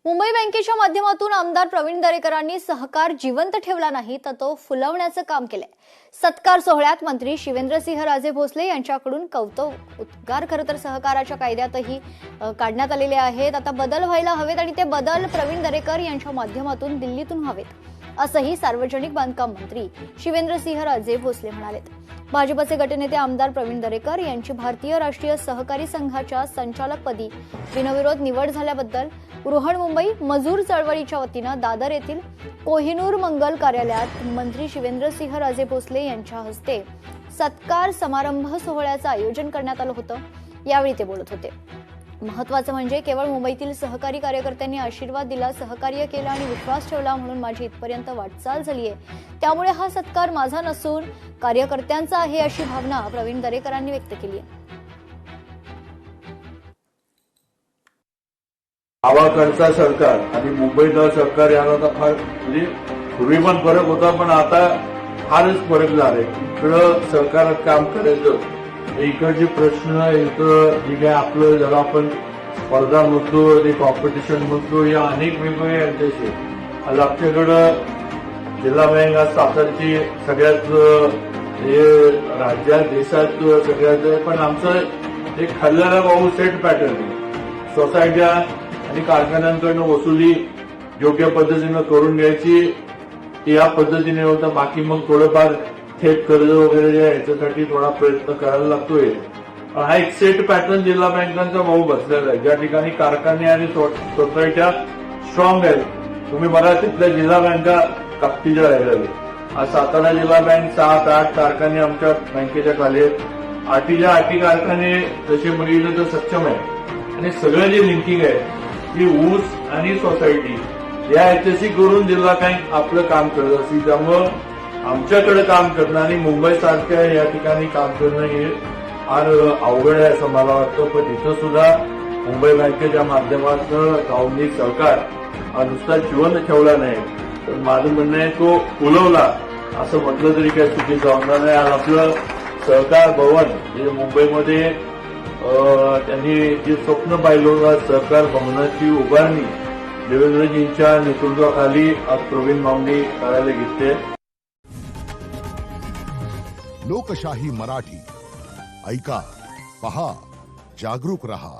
मुंबई बँकेच्या माध्यमातून आमदार प्रवीण दरेकरांनी सहकार जिवंत ठेवला नाही तर तो फुलवण्याचं काम केलंय। सत्कार सोहळ्यात मंत्री शिवेंद्रसिंहराजे भोसले यांच्याकडून कौतुक उद्गार खरं तर सहकाराच्या कायद्यातही काढण्यात आलेले आहेत। आता बदल व्हायला हवेत आणि ते बदल प्रवीण दरेकर यांच्या माध्यमातून दिल्लीतून व्हावेत, असंही सार्वजनिक बांधकाम मंत्री शिवेंद्रसिंहराजे भोसले म्हणाले। भाजपचे गटनेते आमदार प्रवीण दरेकर यांची भारतीय राष्ट्रीय सहकारी संघाच्या संचालकपदी बिनविरोध निवड झाल्याबद्दल बृहन्मुंबई मजूर चळवळीच्या वतीनं दादर येथील कोहिनूर मंगल कार्यालयात मंत्री शिवेंद्रसिंहराजे भोसले यांच्या हस्ते सत्कार समारंभ सोहळ्याचं आयोजन करण्यात आलं होतं। यावेळी ते बोलत होते। महत्त्वाचं म्हणजे केवळ मुंबईतील सहकारी कार्यकर्त्यांनी आशीर्वाद दिला, सहकार्य केलं आणि विश्वास ठेवला म्हणून माझी इथपर्यंत वाटचाल झालीय। त्यामुळे हा सत्कार माझा नसून कार्यकर्त्यांचा आहे, अशी भावना प्रवीण दरेकरांनी व्यक्त केली आहे। गावाकडचा सरकार आणि मुंबईतला सरकार याला फार म्हणजे पूर्वी पण फरक होता, पण आता फारच फरक झालाय। इकडं सरकारात काम करायचं, इकडचे प्रश्न इथं जे काय आपलं ज्याला आपण स्पर्धा म्हणतो ते कॉम्पिटिशन म्हणतो, या अनेक वेगवेगळ्या यांच्याशी आज आपल्याकडं जिल्हा बँक आज सातारची सगळ्यात हे राज्यात देशात सगळ्यात, पण आमचं एक खाल्लेला भाऊ सेट पॅटर्न सोसायट्या आणि कारखान्यांकडनं वसुली योग्य पद्धतीनं करून घ्यायची या पद्धतीने होतं। बाकी मग थोडंफार थेट कर्ज वगैरे याच्यासाठी थोडा प्रयत्न करायला लागतोय। हा एक सेट पॅटर्न जिल्हा बँकांचा भाऊ बसलेला आहे, ज्या ठिकाणी कारखाने आणि सोसायट्या स्ट्रॉंग आहेत। तुम्ही बघा तिथल्या जिल्हा बँका कापटीच्या राहिल्या। आज सातारा जिल्हा बँक 7-8 कारखाने आमच्या बँकेच्या खाली आहेत। 8 कारखाने जसे बघितले तर सक्षम आहे आणि सगळं जे लिंकिंग आहे ती ऊस आणि सोसायटी या याच्याशी करून जिल्हा बँक आपलं काम करत असते। त्यामुळं आमच्याकडे काम करणं आणि मुंबई सारख्या या ठिकाणी काम करणं हे फार अवघड आहे असं मला वाटतं। पण इथं सुद्धा मुंबई बँकेच्या माध्यमातून गावनी सहकार हा नुसता जिवंत ठेवला नाही, तर माझं म्हणणं आहे तो फुलवला असं म्हटलं तरी काही चुकीचं होणार नाही। आज आपलं सहकार भवन हे मुंबईमध्ये त्यांनी जे स्वप्न पाहिलं होतं सहकार भवनाची उभारणी देवेंद्रजींच्या नेतृत्वाखाली आज प्रवीण भाऊंनी करायला घेतली। लोकशाही मराठी ऐका, पहा, जागरूक रहा।